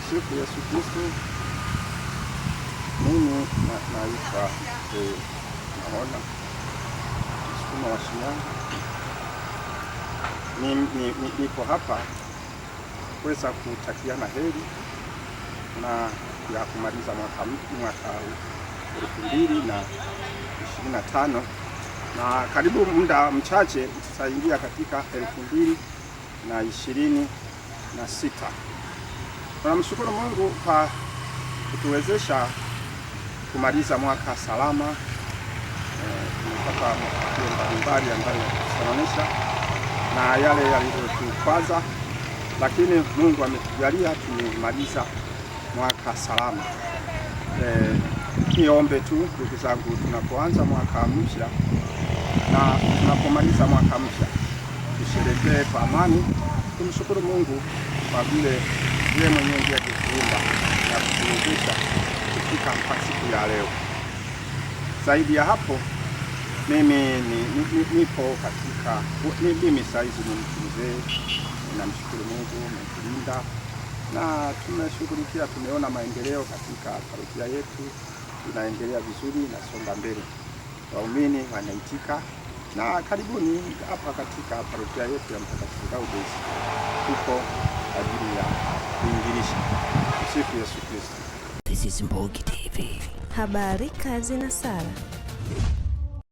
Tumsifu Yesu Kristo. Mimi naitwa naona Msukuma wa Shinyanga. Niko hapa kuweza kutakiana heri na ya kumaliza mwaka 2025 na karibu muda mchache tutaingia katika 2026. Tunamshukuru Mungu kwa kutuwezesha kumaliza mwaka salama. Tumepata matukio mbalimbali ambayo yanaonyesha na yale yaliyotukwaza, lakini Mungu ametujalia tumemaliza mwaka salama. Niombe tu ndugu zangu, tunapoanza mwaka mpya na tunapomaliza mwaka mpya, tusherehekee kwa amani, tumshukuru Mungu kwa vile yeye mwenyewe ndiye alituumba na kutuwezesha kufika mpaka siku ya leo. Zaidi ya hapo, mimi nipo katika mimi saizi ni mtu mzee, namshukuru Mungu ametulinda na tumeshughulikia, tumeona maendeleo katika parokia yetu, tunaendelea vizuri na songa mbele. Waumini wanaitika na karibuni hapa katika parokia yetu ya Mtakatifu Gaudens tuko ajili ya kuinjilisha. Sifu Yesu Kristo. This is Mbogi TV. Habari, kazi na sala.